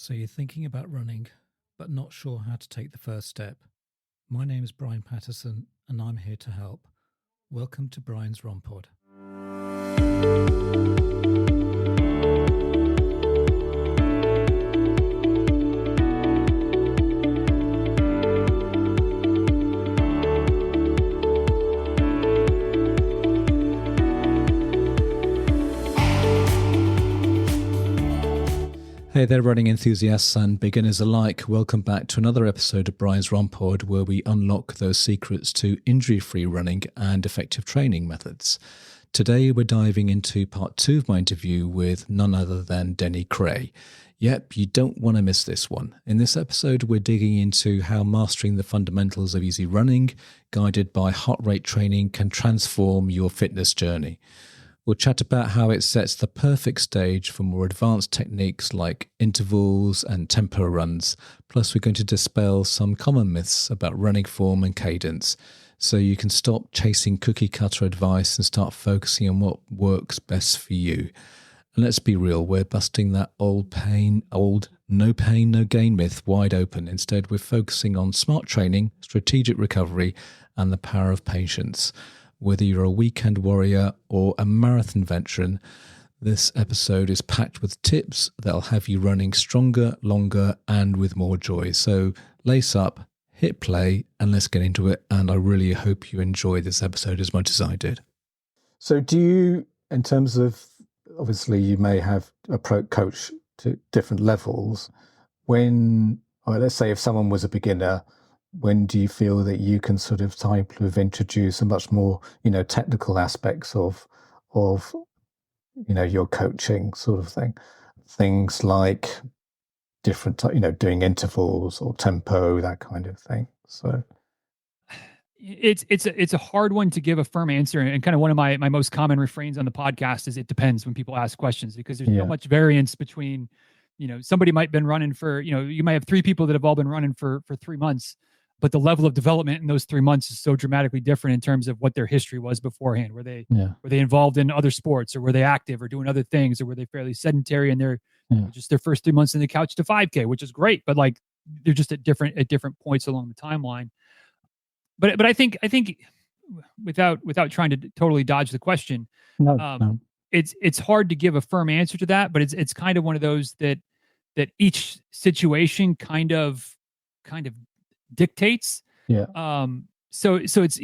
So you're thinking about running, but not sure how to take the first step. My name is Brian Patterson, and I'm here to help. Welcome to Brian's Run Pod. Hey there, running enthusiasts and beginners alike. Welcome back to another episode of Brian's Run Pod, where we unlock those secrets to injury-free running and effective training methods. Today, we're diving into part 2 of my interview with none other than Denny Krahe. Yep, you don't want to miss this one. In this episode, we're digging into how mastering the fundamentals of easy running, guided by heart rate training, can transform your fitness journey. We'll chat about how it sets the perfect stage for more advanced techniques like intervals and tempo runs. Plus, we're going to dispel some common myths about running form and cadence, so you can stop chasing cookie cutter advice and start focusing on what works best for you. And let's be real, we're busting that old no pain, no gain myth wide open. Instead, we're focusing on smart training, strategic recovery, and the power of patience. Whether you're a weekend warrior or a marathon veteran, this episode is packed with tips that'll have you running stronger, longer, and with more joy. So lace up, hit play, and let's get into it. And I really hope you enjoy this episode as much as I did. So do you, in terms of, obviously you may have a pro coach to different levels, or let's say if someone was a beginner, when do you feel that you can sort of type of introduce a much more, technical aspects of, your coaching sort of thing? Things like different, doing intervals or tempo, that kind of thing. So it's a hard one to give a firm answer, and kind of one of my most common refrains on the podcast is it depends when people ask questions, because there's so much variance between, somebody might have been running for, you might have 3 people that have all been running for 3 months, but the level of development in those 3 months is so dramatically different in terms of what their history was beforehand. Were they involved in other sports, or were they active or doing other things, or were they fairly sedentary and they're just their first 3 months in the couch to 5K, which is great, but like they're just at different points along the timeline. But I think without trying to totally dodge the question, it's hard to give a firm answer to that. But it's kind of one of those that each situation kind of dictates. So it's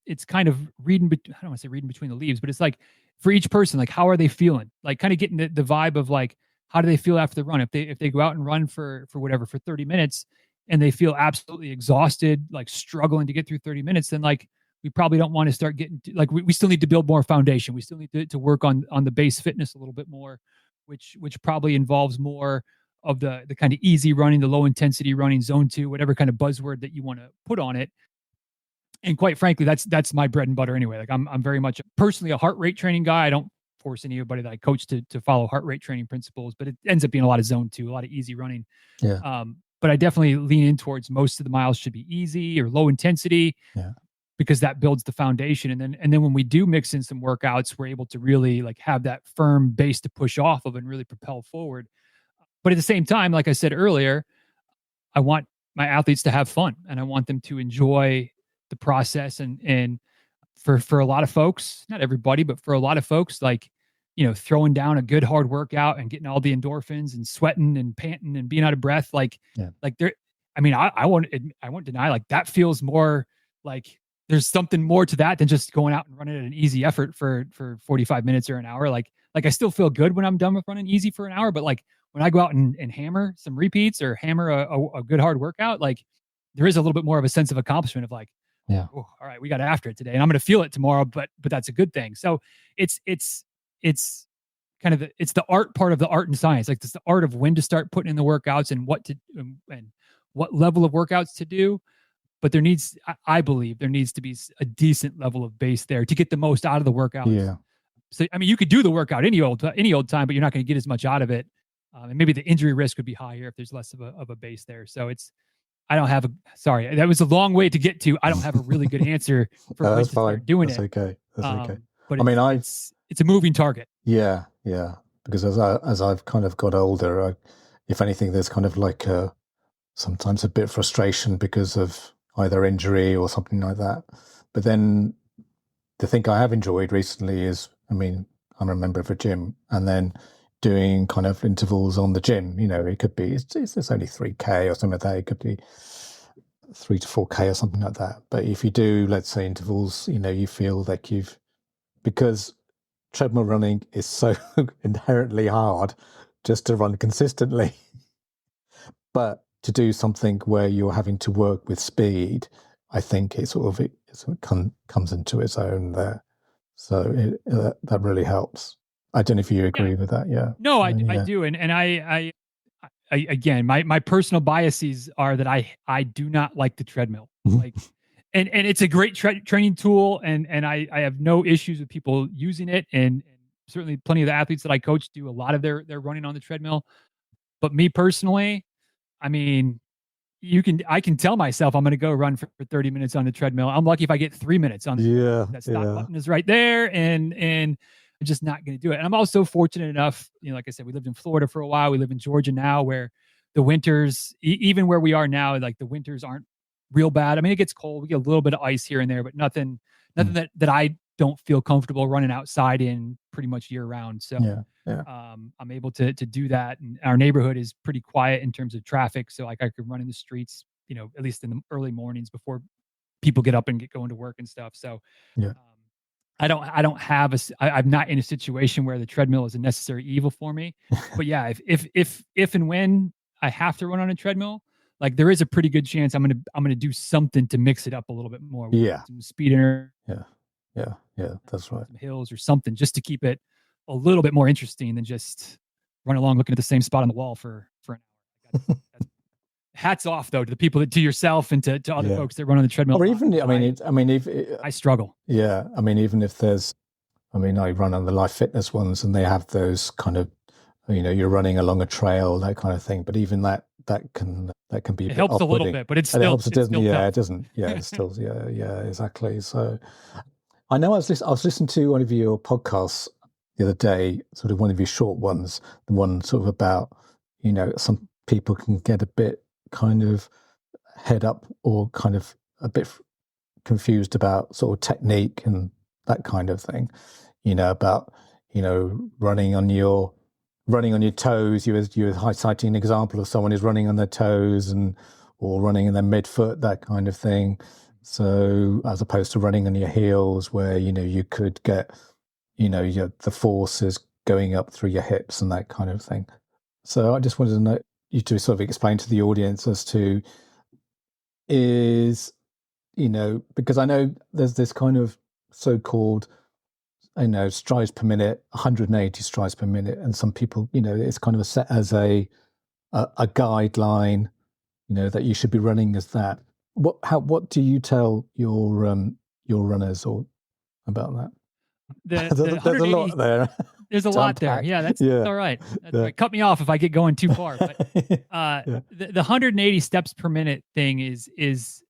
it's kind of reading. I don't want to say reading between the leaves, but it's like for each person, like how are they feeling? Like kind of getting the vibe of like how do they feel after the run? If they go out and run for 30 minutes. And they feel absolutely exhausted, like struggling to get through 30 minutes, then like we probably don't want to start getting like we still need to build more foundation. We still need to work on the base fitness a little bit more, which probably involves more of the kind of easy running, the low intensity running, zone 2, whatever kind of buzzword that you want to put on it. And quite frankly, that's my bread and butter anyway. Like I'm very much personally a heart rate training guy. I don't force anybody that I coach to follow heart rate training principles, but it ends up being a lot of zone 2, a lot of easy running. But I definitely lean in towards most of the miles should be easy or low intensity, because that builds the foundation. And then when we do mix in some workouts, we're able to really like have that firm base to push off of and really propel forward. But at the same time, like I said earlier, I want my athletes to have fun and I want them to enjoy the process. And for a lot of folks, not everybody, but for a lot of folks, like, throwing down a good hard workout and getting all the endorphins and sweating and panting and being out of breath, like there, I mean, I won't deny, like that feels more like there's something more to that than just going out and running at an easy effort for 45 minutes or an hour. Like I still feel good when I'm done with running easy for an hour, but like when I go out and hammer some repeats or hammer a good hard workout, like there is a little bit more of a sense of accomplishment of like, oh, all right, we got after it today and I'm going to feel it tomorrow, but that's a good thing. So it's kind of it's the art part of the art and science. Like it's the art of when to start putting in the workouts and what to and what level of workouts to do. But I believe there needs to be a decent level of base there to get the most out of the workouts. So I mean, you could do the workout any old time, but you're not going to get as much out of it. And maybe the injury risk would be higher if there's less of a base there. So sorry, that was a long way to get to. I don't have a really good answer for when to start doing that's it. Okay. That's okay. But it's a moving target. Yeah. Because as I've kind of got older, if anything, there's kind of like sometimes a bit of frustration because of either injury or something like that. But then the thing I have enjoyed recently is, I mean, I'm a member of a gym, and then doing kind of intervals on the gym. It could be it's only 3K or something like that. It could be 3 to 4K or something like that. But if you do, let's say, intervals, you feel like because treadmill running is so inherently hard just to run consistently. But to do something where you're having to work with speed, I think it comes into its own there. So that really helps. I don't know if you agree with that. Yeah. No, I do. And I again, my personal biases are that I do not like the treadmill. Like, and it's a great training tool, and I have no issues with people using it, and certainly plenty of the athletes that I coach do a lot of their running on the treadmill. But me personally, I mean, I can tell myself I'm going to go run for 30 minutes on the treadmill. I'm lucky if I get 3 minutes on that stop button is right there, and I'm just not going to do it. And I'm also fortunate enough, like I said, we lived in Florida for a while. We live in Georgia now, where the winters, even where we are now, like the winters aren't real bad. I mean, it gets cold. We get a little bit of ice here and there, but nothing that I don't feel comfortable running outside in pretty much year round. So I'm able to do that. And our neighborhood is pretty quiet in terms of traffic. So like I could run in the streets, at least in the early mornings before people get up and get going to work and stuff. So I'm not in a situation where the treadmill is a necessary evil for me. But yeah, if and when I have to run on a treadmill, like there is a pretty good chance I'm gonna do something to mix it up a little bit more. Some speed in. Yeah, that's right. Some hills or something, just to keep it a little bit more interesting than just run along looking at the same spot on the wall for an hour. Hats off though to the people to yourself and to other folks that run on the treadmill. Or even, I struggle. Yeah, I mean, even if I run on the Life Fitness ones, and they have those kind of, you're running along a trail, that kind of thing. But even that can be. It helps a little bit, but it doesn't. It doesn't. Yeah, it's still. Yeah, exactly. So, I know I was listening to one of your podcasts the other day, sort of one of your short ones, the one sort of about, some people can get a bit kind of head up or kind of a bit confused about sort of technique and that kind of thing, about, running on your toes. You were citing an example of someone who's running on their toes or running in their midfoot, that kind of thing. So as opposed to running on your heels, where you could get the forces going up through your hips and that kind of thing. So I just wanted to know you to sort of explain to the audience as to because I know there's this kind of so-called strides per minute, 180 strides per minute, and some people it's kind of set as a guideline that you should be running as that. What do you tell your runners or about that? There's a lot there. There's a lot there. Yeah, that's all right. That's right. Cut me off if I get going too far. But the 180 steps per minute thing is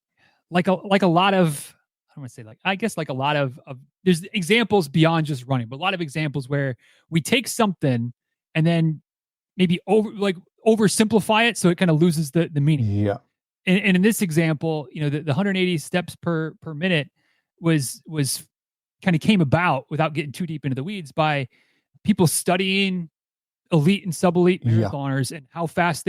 like a lot of, I don't want to say I guess like a lot of there's examples beyond just running, but a lot of examples where we take something and then maybe oversimplify it so it kind of loses the meaning. Yeah. And in this example, the 180 steps per minute was kind of came about, without getting too deep into the weeds, by people studying elite and sub-elite marathoners and how fast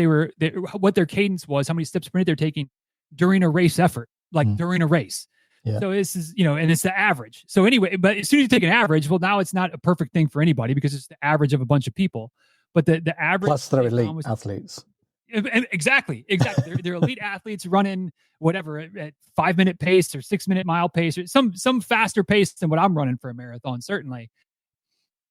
what their cadence was, how many steps per minute they're taking during a race effort, during a race. Yeah. So this is, and it's the average. So anyway, but as soon as you take an average, well, now it's not a perfect thing for anybody because it's the average of a bunch of people. But the average, plus they're elite athletes. Exactly. They're elite athletes running whatever at 5-minute pace or 6-minute mile pace or some faster pace than what I'm running for a marathon, certainly.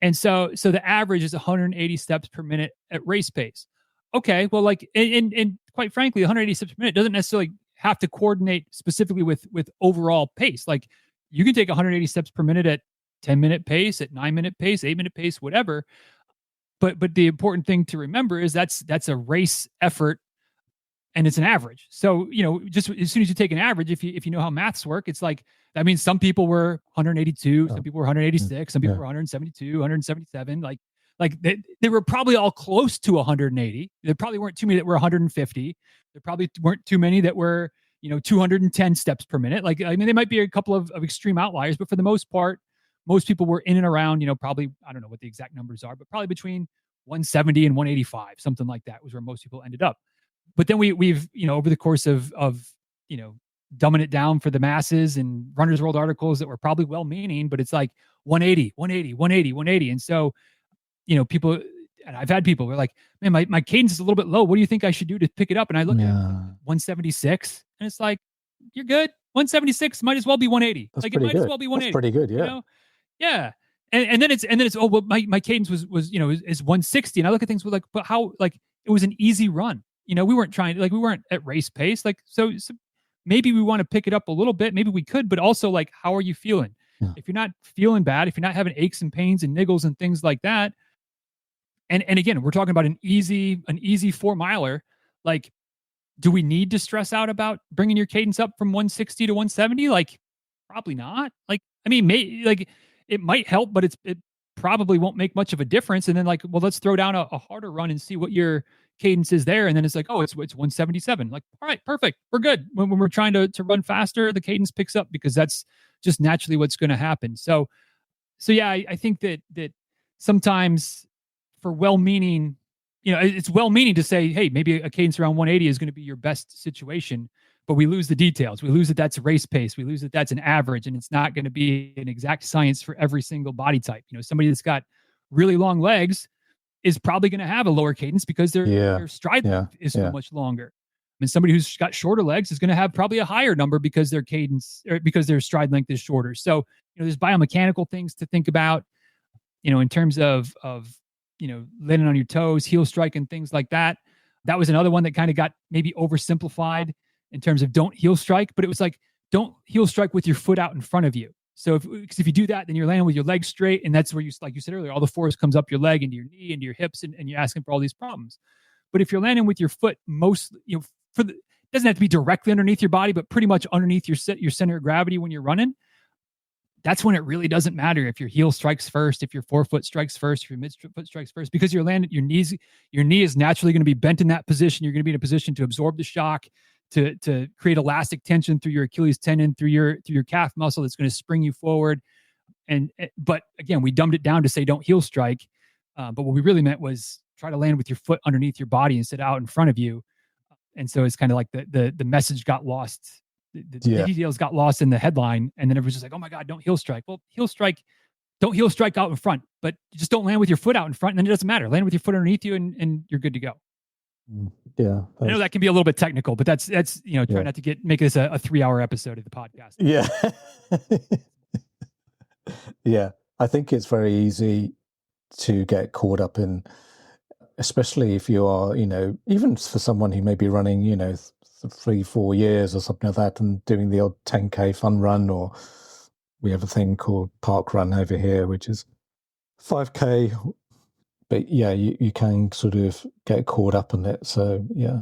And so the average is 180 steps per minute at race pace. Okay, well, and quite frankly, 180 steps per minute doesn't necessarily have to coordinate specifically with overall pace. Like you can take 180 steps per minute at 10-minute pace, at 9-minute pace, 8-minute pace, whatever. But the important thing to remember is that's a race effort, and it's an average. So just as soon as you take an average, if you know how maths work, it's like that means some people were 182, some people were 186, some people were 172, 177. Like Like they were probably all close to 180. There probably weren't too many that were 150. There probably weren't too many that were, 210 steps per minute. Like, I mean, there might be a couple of extreme outliers, but for the most part, most people were in and around, probably, I don't know what the exact numbers are, but probably between 170 and 185, something like that was where most people ended up. But then we've, over the course of, dumbing it down for the masses and Runner's World articles that were probably well-meaning, but it's like 180, 180, 180, 180. And so, people, and I've had people who are like, man, my cadence is a little bit low. What do you think I should do to pick it up? And I look at 176 and it's like, you're good. 176 might as well be 180. That's like pretty it might good. as well be 180. That's pretty good. Yeah. Yeah. And then it's, oh, well, my cadence was, is 160. And I look at things with like, but how, like, it was an easy run. We weren't we weren't at race pace. Like, so maybe we want to pick it up a little bit. Maybe we could, but also like, how are you feeling? Yeah. If you're not feeling bad, if you're not having aches and pains and niggles and things like that, and again, we're talking about an easy 4-miler. Like, do we need to stress out about bringing your cadence up from 160 to 170? Like, probably not. Like, I mean, it might help, but it probably won't make much of a difference. And then like, well, let's throw down a harder run and see what your cadence is there. And then it's like, oh, it's 177. Like, all right, perfect. We're good. When we're trying to run faster, the cadence picks up because that's just naturally what's going to happen. So yeah, I think that sometimes for well-meaning, it's well-meaning to say, hey, maybe a cadence around 180 is going to be your best situation, but we lose the details. We lose that that's race pace. We lose that that's an average, and it's not going to be an exact science for every single body type. Somebody that's got really long legs is probably going to have a lower cadence because their stride length is so much longer. I mean, somebody who's got shorter legs is going to have probably a higher number because their cadence, or because their stride length is shorter. So, there's biomechanical things to think about, in terms of landing on your toes, heel strike, and things like that. That was another one that kind of got maybe oversimplified in terms of don't heel strike, but it was like, don't heel strike with your foot out in front of you. So if you do that, then you're landing with your legs straight. And that's where like you said earlier, all the force comes up your leg into your knee, into your hips, and you're asking for all these problems. But if you're landing with your foot it doesn't have to be directly underneath your body, but pretty much underneath your center of gravity when you're running, that's when it really doesn't matter if your heel strikes first, if your forefoot strikes first, if your midfoot strikes first, because you're landing, your knee is naturally going to be bent in that position. You're going to be in a position to absorb the shock, to create elastic tension through your Achilles tendon, through your calf muscle that's going to spring you forward. But again, we dumbed it down to say don't heel strike. But what we really meant was try to land with your foot underneath your body instead of out in front of you. And so it's kind of like the message got lost. The details got lost in the headline, and then everyone's just like, oh my God, don't heel strike. Well, don't heel strike out in front, but just don't land with your foot out in front, and then it doesn't matter. Land with your foot underneath you, and you're good to go. Yeah. I know that can be a little bit technical, but that's try not to make this a 3-hour episode of the podcast. Yeah. Yeah. I think it's very easy to get caught up in, especially if you are, even for someone who may be running, 3-4 years or something like that, and doing the odd 10K fun run, or we have a thing called park run over here, which is 5K. But yeah, you can sort of get caught up in it. So yeah,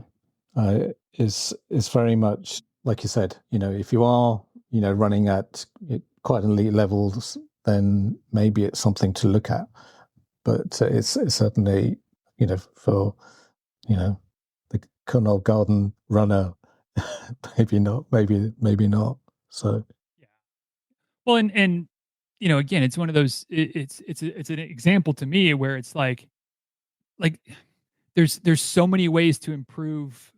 it's very much like you said. If you are running at quite elite levels, then maybe it's something to look at. But it's certainly for the Connell Garden runner, maybe not. So yeah. Well, and again, it's one of those. It's an example to me where it's like there's so many ways to improve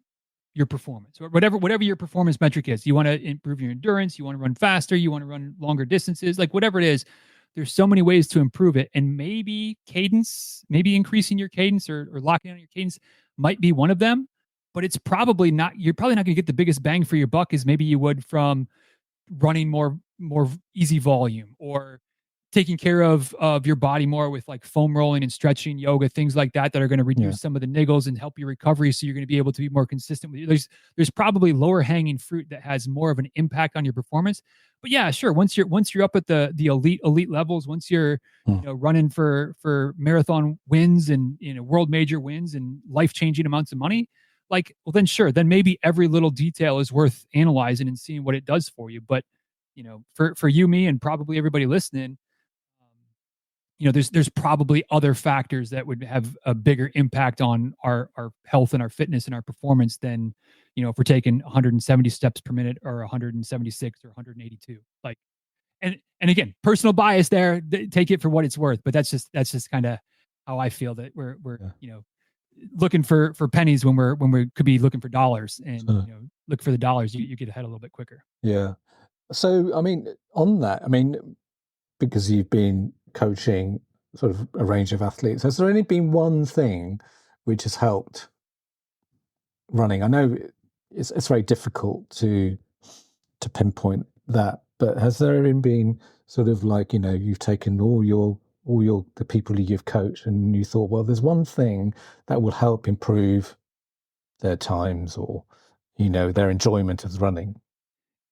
your performance, or whatever your performance metric is. You want to improve your endurance, you want to run faster, you want to run longer distances, like whatever it is. There's so many ways to improve it, and maybe increasing your cadence or locking on your cadence might be one of them. But it's probably not. You're probably not going to get the biggest bang for your buck as maybe you would from running more easy volume, or taking care of your body more with like foam rolling and stretching, yoga, things like that are going to reduce some of the niggles and help your recovery. So you're going to be able to be more consistent with you. There's probably lower hanging fruit that has more of an impact on your performance. But yeah, sure. Once you're up at the elite levels, once you're running for marathon wins and world major wins and life-changing amounts of money, like, well, then sure, then maybe every little detail is worth analyzing and seeing what it does for you. But for you, me, and probably everybody listening, there's probably other factors that would have a bigger impact on our health and our fitness and our performance than, if we're taking 170 steps per minute or 176 or 182. Like, and again, personal bias there, take it for what it's worth, but that's just kind of how I feel that we're looking for pennies when we could be looking for dollars, and look for the dollars, you get ahead a little bit quicker. Yeah. So, I mean, on that, I mean, because you've been coaching sort of a range of athletes, has there only been one thing which has helped running? I know it's very difficult to pinpoint that, but has there been sort of like, you've taken all the people you've coached and you thought, well, there's one thing that will help improve their times or their enjoyment of running?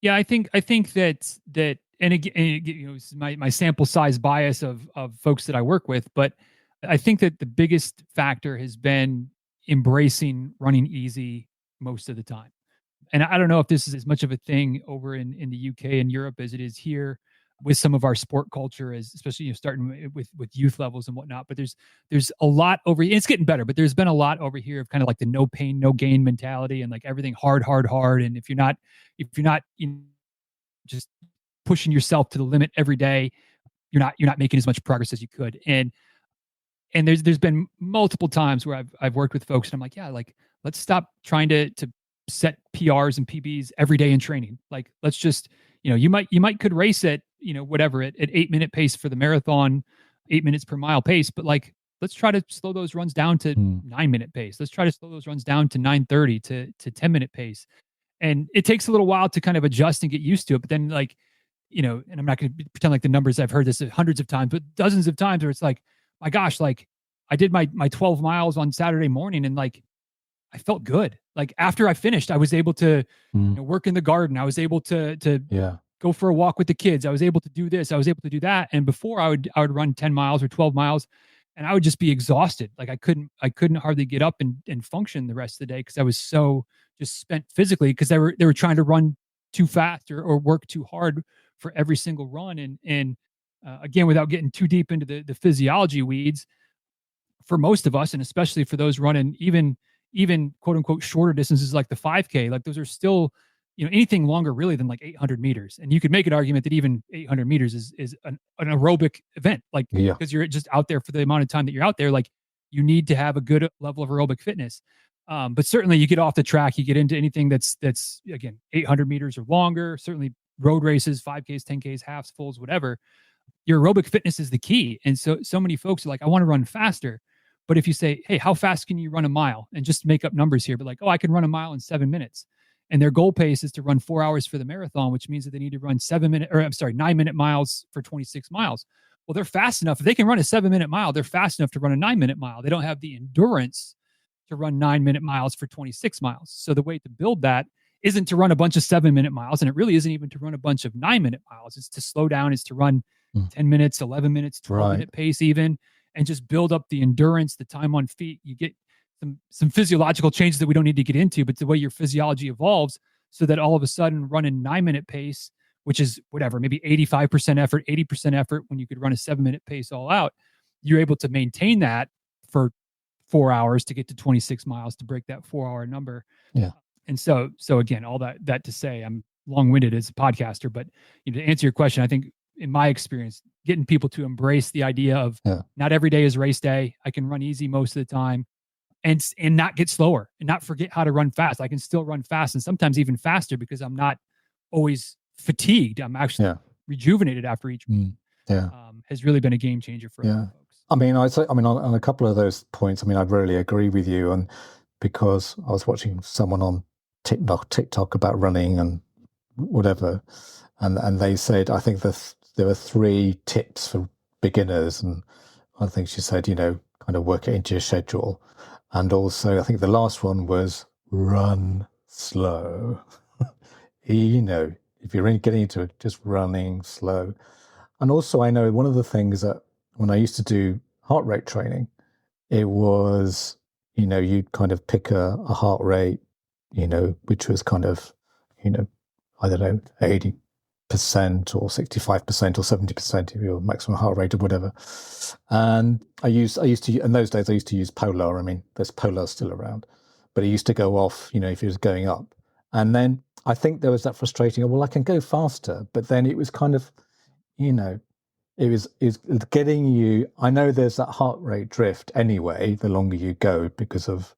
Yeah, I think that, and again, it's my sample size bias of folks that I work with, but I think that the biggest factor has been embracing running easy most of the time. And I don't know if this is as much of a thing over in the UK and Europe as it is here with some of our sport culture, as especially starting with youth levels and whatnot. But there's a lot over here. It's getting better, but there's been a lot over here of kind of like the no pain, no gain mentality, and like everything hard. And if you're not just pushing yourself to the limit every day, you're not making as much progress as you could. And there's been multiple times where I've worked with folks and I'm like, yeah, like let's stop trying to set PRs and PBs every day in training. Like, let's just, you might could race at, whatever at 8-minute pace for the marathon, 8 minutes per mile pace, but like, let's try to slow those runs down to 9-minute pace. Let's try to slow those runs down to 9:30 to 10-minute pace. And it takes a little while to kind of adjust and get used to it. But then like, and I'm not going to pretend like the numbers, I've heard this hundreds of times, but dozens of times where it's like, my gosh, like I did my 12 miles on Saturday morning and like, I felt good. Like after I finished, I was able to work in the garden. I was able to go for a walk with the kids. I was able to do this. I was able to do that. And before I would run 10 miles or 12 miles and I would just be exhausted. Like I couldn't hardly get up and function the rest of the day because I was so just spent physically because they were trying to run too fast or work too hard for every single run. And again, without getting too deep into the physiology weeds, for most of us, and especially for those running even quote unquote shorter distances like the 5K, like those are still, anything longer really than like 800 meters. And you could make an argument that even 800 meters is an aerobic event, like because you're just out there for the amount of time that you're out there, like you need to have a good level of aerobic fitness. But certainly you get off the track, you get into anything that's again, 800 meters or longer, certainly road races, 5Ks, 10Ks, halves, fulls, whatever. Your aerobic fitness is the key. And so many folks are like, I want to run faster. But if you say, hey, how fast can you run a mile? And just make up numbers here, but like, oh, I can run a mile in 7 minutes. And their goal pace is to run 4 hours for the marathon, which means that they need to run 9-minute miles for 26 miles. Well, they're fast enough. If they can run a 7-minute mile, they're fast enough to run a 9-minute mile. They don't have the endurance to run 9-minute miles for 26 miles. So the way to build that isn't to run a bunch of 7-minute miles. And it really isn't even to run a bunch of 9-minute miles. It's to slow down. It's to run 10 minutes, 11 minutes, 12-minute pace even. And just build up the endurance, the time on feet. You get some physiological changes that we don't need to get into, but the way your physiology evolves so that all of a sudden running 9-minute pace, which is whatever, maybe 85% effort, 80% effort when you could run a 7-minute pace all out, you're able to maintain that for 4 hours to get to 26 miles to break that 4-hour number. Yeah. And so again, all that to say, I'm long-winded as a podcaster, but to answer your question, I think in my experience, getting people to embrace the idea of not every day is race day. I can run easy most of the time and not get slower and not forget how to run fast. I can still run fast and sometimes even faster because I'm not always fatigued. I'm actually rejuvenated after each one. Has really been a game changer for a lot of folks. I mean, on a couple of those points, I really agree with you. And because I was watching someone on TikTok about running and whatever, and they said, I think there were 3 tips for beginners, and I think she said, kind of work it into your schedule. And also, I think the last one was run slow. If you're really getting into it, just running slow. And also, I know one of the things that when I used to do heart rate training, it was, you'd kind of pick a heart rate, which was kind of, I don't know, 80, or 65% or 70% of your maximum heart rate or whatever. And I used to, in those days, I used to use Polar. I mean, there's Polar still around, but it used to go off, if it was going up. And then I think there was that frustrating, well, I can go faster, but then it was kind of, it was getting you, I know there's that heart rate drift anyway, the longer you go because of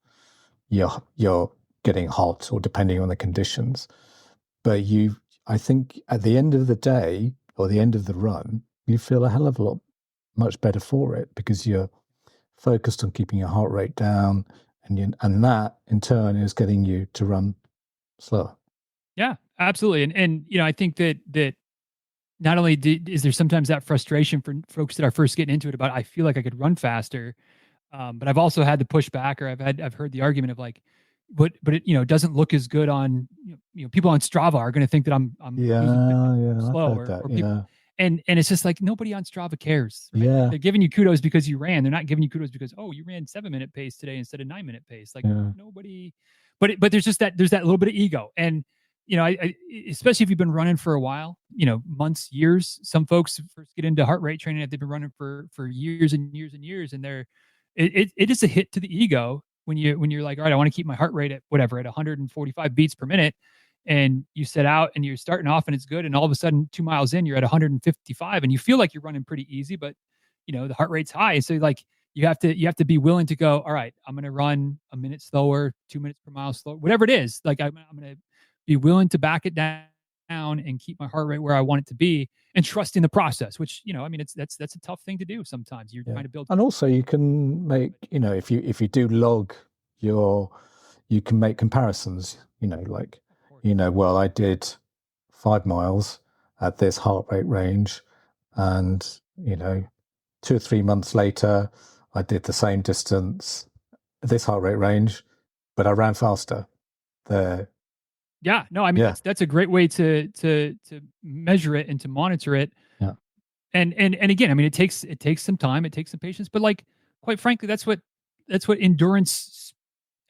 you're getting hot or depending on the conditions. But I think at the end of the day or the end of the run, you feel a hell of a lot much better for it because you're focused on keeping your heart rate down, and that in turn is getting you to run slower. Yeah, absolutely. And I think that not only is there sometimes that frustration for folks that are first getting into it about, I feel like I could run faster, but I've also had to push back, or I've heard the argument of like, but it doesn't look as good on people on Strava are going to think that I'm slow or people, and it's just like nobody on Strava cares. Right? Yeah, like they're giving you kudos because you ran. They're not giving you kudos because you ran 7-minute pace today instead of 9-minute pace. Like nobody, but there's that little bit of ego, and I especially if you've been running for a while, months, years. Some folks first get into heart rate training if they've been running for years and years and years, and it is a hit to the ego when you're like, all right, I want to keep my heart rate at 145 beats per minute, and you set out and you're starting off and it's good, and all of a sudden 2 miles in you're at 155 and you feel like you're running pretty easy, but the heart rate's high, and so like you have to be willing to go, all right, I'm going to run a minute slower, 2 minutes per mile slower, whatever it is. Like I'm going to be willing to back it down and keep my heart rate where I want it to be, and trusting the process, which, that's a tough thing to do. Sometimes you're trying to build. And also you can make, if you do log you can make comparisons, well, I did 5 miles at this heart rate range, and, 2 or 3 months later, I did the same distance at this heart rate range, but I ran faster there. Yeah, no, I mean, that's a great way to measure it and to monitor it. Yeah. And again, I mean, it takes some time, it takes some patience, but like, quite frankly, that's what endurance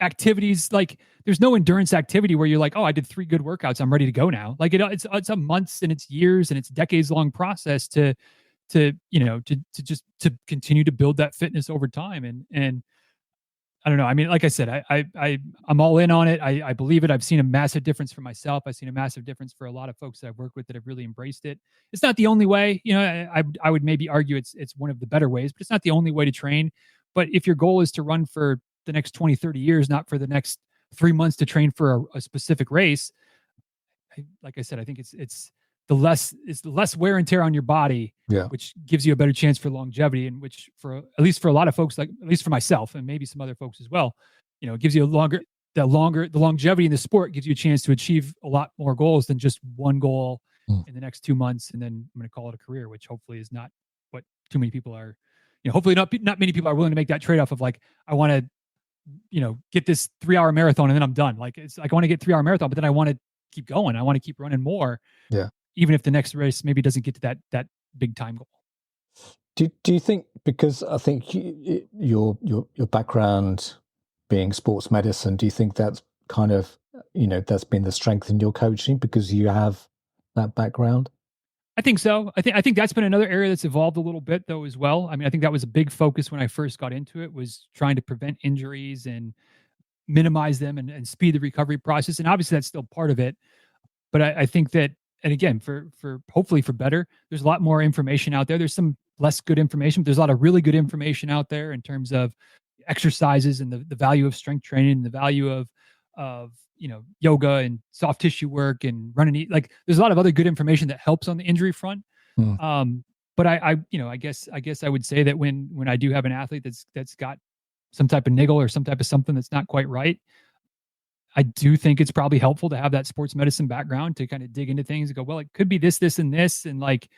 activities, like there's no endurance activity where you're like, oh, I did 3 good workouts, I'm ready to go now. Like it's a months and it's years and it's decades long process to continue to build that fitness over time. And I don't know. I mean, like I said, I'm all in on it. I believe it. I've seen a massive difference for myself. I've seen a massive difference for a lot of folks that I've worked with that have really embraced it. It's not the only way. I would maybe argue it's one of the better ways, but it's not the only way to train. But if your goal is to run for the next 20, 30 years, not for the next 3 months to train for a specific race, like I said, I think it's the less wear and tear on your body, which gives you a better chance for longevity, and which at least for a lot of folks, like at least for myself and maybe some other folks as well, it gives you the longevity in the sport gives you a chance to achieve a lot more goals than just one goal in the next 2 months, and then I'm going to call it a career, which hopefully is not what too many people are. Hopefully not many people are willing to make that trade-off of like, I want to, get this 3-hour marathon and then I'm done. Like it's like I want to get 3-hour marathon, but then I want to keep going. I want to keep running more. Yeah. Even if the next race maybe doesn't get to that big time goal. Do you think, because I think your background being sports medicine, do you think that's kind of, that's been the strength in your coaching because you have that background? I think so. I think that's been another area that's evolved a little bit though as well. I mean, I think that was a big focus when I first got into it, was trying to prevent injuries and minimize them and speed the recovery process. And obviously that's still part of it. But I think that, and again, for hopefully for better, there's a lot more information out there. There's some less good information, but there's a lot of really good information out there in terms of exercises and the value of strength training, and the value of yoga and soft tissue work and running. Like there's a lot of other good information that helps on the injury front. But I guess I would say that when I do have an athlete that's got some type of niggle or some type of something that's not quite right, I do think it's probably helpful to have that sports medicine background to kind of dig into things and go, well, it could be this, and this, and like,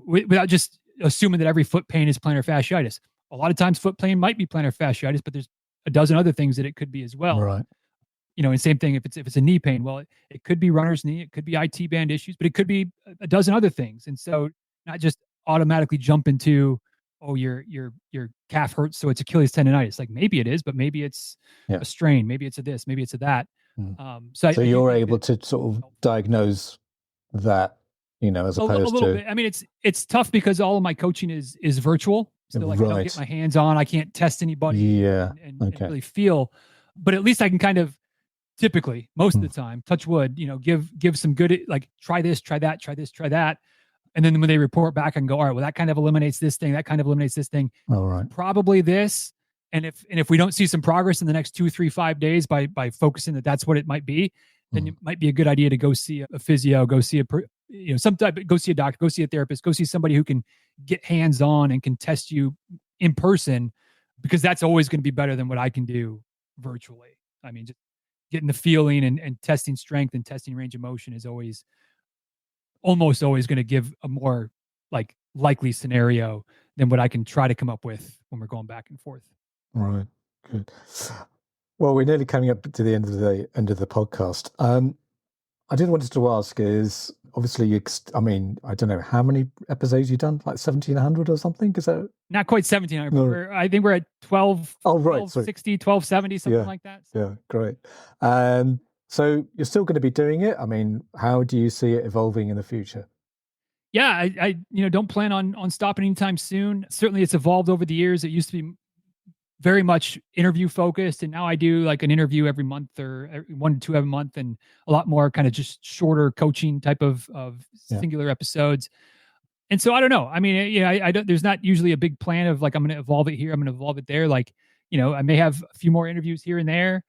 without just assuming that every foot pain is plantar fasciitis. A lot of times foot pain might be plantar fasciitis, but there's a dozen other things that it could be as well. Right. And same thing if it's a knee pain. Well, it could be runner's knee, it could be IT band issues, but it could be a dozen other things. And so not just automatically jump into, oh, your calf hurts, so it's Achilles tendonitis. Like maybe it is, but maybe it's a strain, maybe it's a this, maybe it's a that. So you're able to sort of diagnose that, as A opposed little to bit. I mean, it's tough because all of my coaching is virtual. So like I don't get my hands on. I can't test anybody and really feel. But at least I can kind of typically most of the time, touch wood, give some good, like try this, try that, try this, try that. And then when they report back, I can go, all right, well, that kind of eliminates this thing. That kind of eliminates this thing. All right. Probably this. And if we don't see some progress in the next 2, 3, 5 days by focusing that's what it might be, then it might be a good idea to go see a physio, go see go see a doctor, go see a therapist, go see somebody who can get hands on and can test you in person, because that's always going to be better than what I can do virtually. I mean, just getting the feeling and testing strength and testing range of motion is almost always going to give a more like likely scenario than what I can try to come up with when we're going back and forth. Right. Good. Well, we're nearly coming up to the end of the podcast. I did wanted to ask is obviously I don't know how many episodes you've done, like 1,700 or something. Is that not quite 1,700? No. I think we're at 12. Oh, right. 1260, 1270, something like that. So. Yeah, great. So you're still going to be doing it. I mean, how do you see it evolving in the future? Yeah, I don't plan on stopping anytime soon. Certainly, it's evolved over the years. It used to be very much interview focused, and now I do like an interview every month or 1 to 2 every month, and a lot more kind of just shorter coaching type of singular episodes. And so I don't know. I mean, I don't. There's not usually a big plan of like I'm going to evolve it here, I'm going to evolve it there. Like I may have a few more interviews here and there,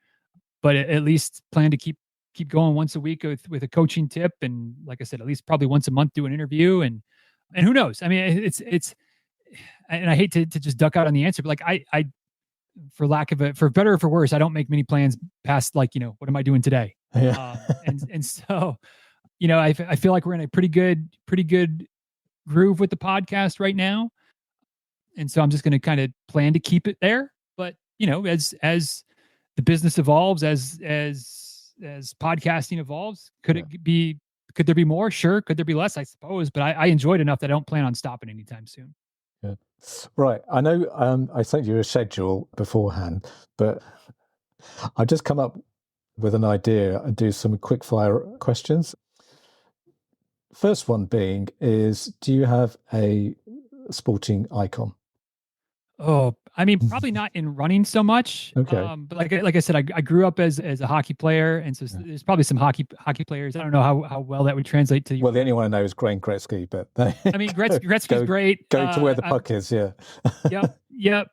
but at least plan to keep going once a week with a coaching tip, and like I said, at least probably once a month do an interview, and who knows? I mean, it's and I hate to just duck out on the answer, but like I for lack of it, for better or for worse, I don't make many plans past like, what am I doing today? Yeah. And so, I feel like we're in a pretty good groove with the podcast right now. And so I'm just going to kind of plan to keep it there. But, as the business evolves, as podcasting evolves, could there be more? Sure. Could there be less? I suppose, but I enjoyed enough that I don't plan on stopping anytime soon. Yeah. Right. I know I sent you a schedule beforehand, but I just come up with an idea and do some quick fire questions. First one being is, do you have a sporting icon? Oh, I mean, probably not in running so much. Okay. But like I said, I grew up as a hockey player, and so there's probably some hockey players. I don't know how well that would translate to you. Well, the only one I know is Wayne Gretzky, but I mean, Gretzky's great. Go to where the puck is. Yeah. Yep.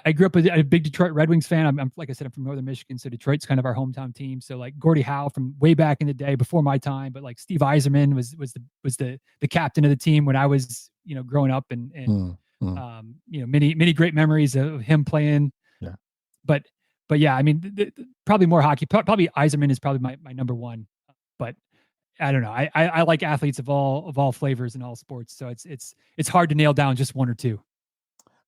I grew up a big Detroit Red Wings fan. I'm like I said, I'm from Northern Michigan, so Detroit's kind of our hometown team. So like Gordie Howe from way back in the day, before my time, but like Steve Yzerman was the captain of the team when I was growing up, and many great memories of him playing. Yeah. But yeah, I mean, probably more hockey. Probably Yzerman is probably my number one. But I don't know. I like athletes of all flavors and all sports. So it's hard to nail down just one or two.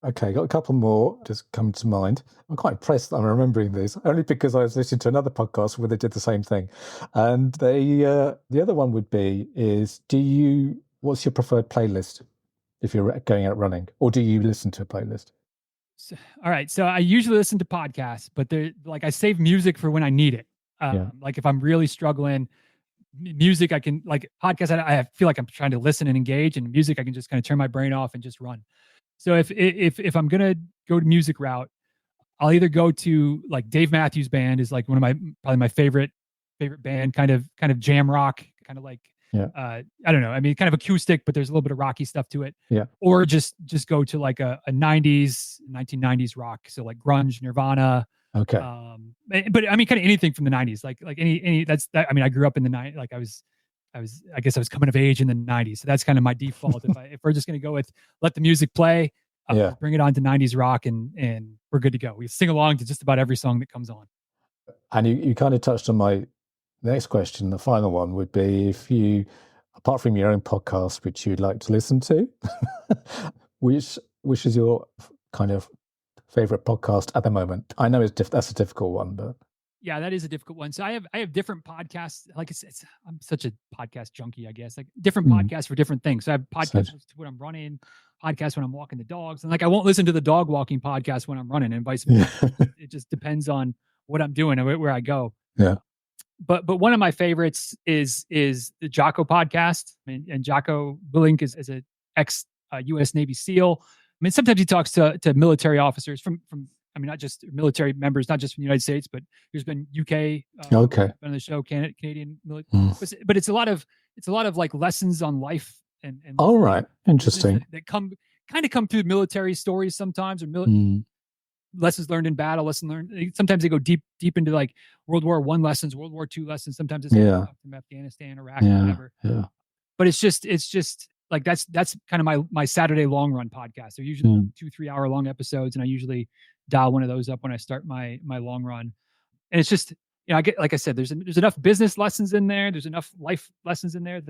Okay, got a couple more just come to mind. I'm quite impressed I'm remembering these, only because I was listening to another podcast where they did the same thing. And the other one would be is, what's your preferred playlist if you're going out running, or do you listen to a playlist? All right, so I usually listen to podcasts, but I save music for when I need it. Like if I'm really struggling, music I can, like podcasts I feel like I'm trying to listen and engage, and music I can just kind of turn my brain off and just run. So if I'm gonna go to music route, I'll either go to like Dave Matthews Band is like one of probably my favorite band, kind of jam rock, kind of like I don't know. I mean, kind of acoustic, but there's a little bit of rocky stuff to it. Yeah. Or just go to like a 1990s rock, so like grunge, Nirvana. Okay. But I mean, kind of anything from the 90s, like any that's that. I mean, I grew up in the 90s. Like I guess I was coming of age in the 90s. So that's kind of my default. If we're just going to go with let the music play, bring it on to 90s rock, and we're good to go. We sing along to just about every song that comes on. And you kind of touched on my next question. The final one would be, if you, apart from your own podcast, which you'd like to listen to, which is your kind of favorite podcast at the moment? I know that's a difficult one, but. Yeah, that is a difficult one. So I have different podcasts. Like I'm such a podcast junkie, I guess. Like different podcasts for different things. So I have podcasts when I'm running, podcasts when I'm walking the dogs, and like I won't listen to the dog walking podcast when I'm running, and vice versa. It just depends on what I'm doing and where I go. Yeah. but one of my favorites is the Jocko podcast. And Jocko Willink is an ex U.S. Navy SEAL. I mean, sometimes he talks to military officers from not just military members, not just from the United States, but there's been UK Okay. on the show, Canadian military. But it's a lot of like lessons on life and all right, interesting. that come through military stories sometimes, or lessons learned in battle, lessons learned. Sometimes they go deep into like World War I lessons, World War II lessons. Sometimes it's from Afghanistan, Iraq, whatever. Yeah. But it's just like that's kind of my Saturday long run podcast. They're usually 2-3 hour long episodes, and I usually dial one of those up when I start my long run. And it's just, I get, like I said, there's enough business lessons in there. There's enough life lessons in there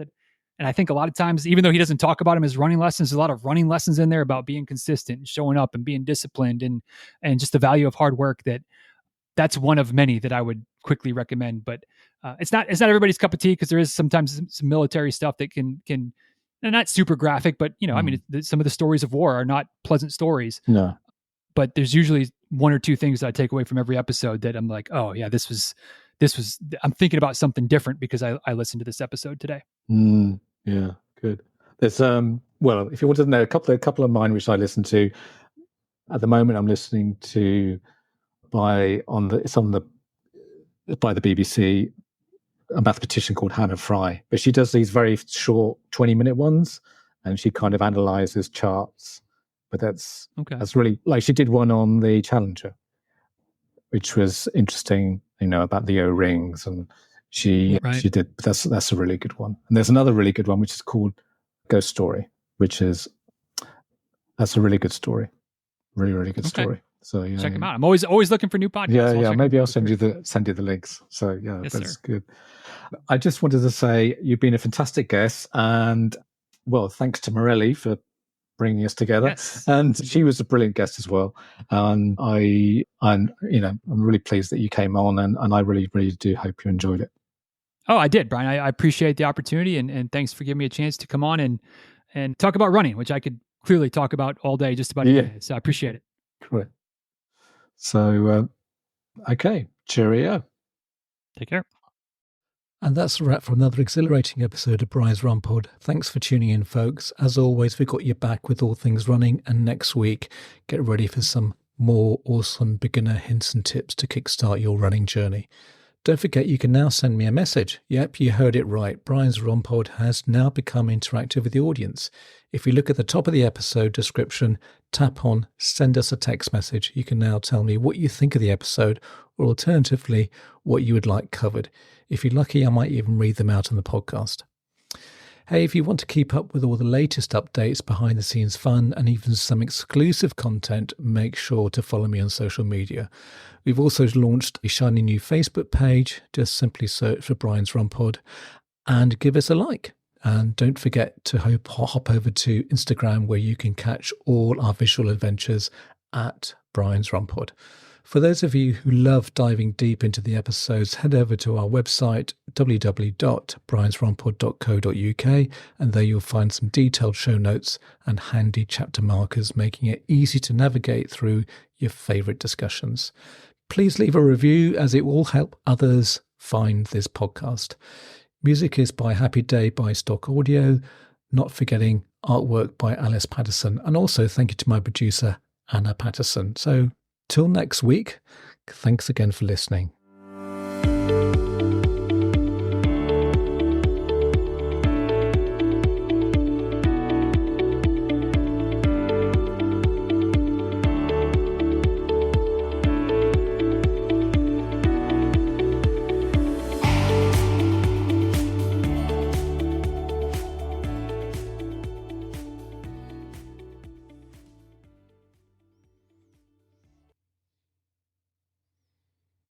and I think a lot of times, even though he doesn't talk about them as running lessons, there's a lot of running lessons in there about being consistent and showing up and being disciplined and just the value of hard work. That's one of many that I would quickly recommend. But it's not everybody's cup of tea, because there is sometimes some military stuff that can and not super graphic, but I mean, some of the stories of war are not pleasant stories. No. But there's usually one or two things that I take away from every episode that I'm like, oh yeah, this was I'm thinking about something different because I listened to this episode today. Yeah, good. There's well, if you want to know a couple of mine which I listen to at the moment, I'm listening to by the BBC, a mathematician called Hannah Fry, but she does these very short 20-minute ones, and she kind of analyzes charts. But that's really, like, she did one on the Challenger, which was interesting, about the O-rings, and she did. That's a really good one. And there's another really good one which is called Ghost Story, that's a really good story, really good story. So check them out. I'm always looking for new podcasts. Yeah. Maybe I'll send you the links. So yeah, yes, that's sir. good. I just wanted to say you've been a fantastic guest, and well, thanks to Morelli for bringing us together. Yes. And she was a brilliant guest as well. And I'm really pleased that you came on, and I really, really do hope you enjoyed it. Oh, I did, Brian. I appreciate the opportunity, and thanks for giving me a chance to come on and talk about running, which I could clearly talk about all day, just about anything. So I appreciate it. Great. So, okay, cheerio. Take care. And that's a wrap for another exhilarating episode of Brian's Run Pod. Thanks for tuning in, folks. As always, we've got your back with all things running, and next week, get ready for some more awesome beginner hints and tips to kickstart your running journey. Don't forget, you can now send me a message. Yep, you heard it right. Brian's Run Pod has now become interactive with the audience. If you look at the top of the episode description, tap on Send Us a Text Message. You can now tell me what you think of the episode, or alternatively, what you would like covered. If you're lucky, I might even read them out on the podcast. Hey, if you want to keep up with all the latest updates, behind the scenes fun, and even some exclusive content, make sure to follow me on social media. We've also launched a shiny new Facebook page. Just simply search for Brian's Run Pod and give us a like. And don't forget to hop over to Instagram, where you can catch all our visual adventures at Brian's Run Pod. For those of you who love diving deep into the episodes, head over to our website, www.briansrunpod.co.uk, and there you'll find some detailed show notes and handy chapter markers, making it easy to navigate through your favourite discussions. Please leave a review, as it will help others find this podcast. Music is by Happy Day by Stock Audio, not forgetting artwork by Alice Patterson, and also thank you to my producer, Anna Patterson. So, till next week, thanks again for listening.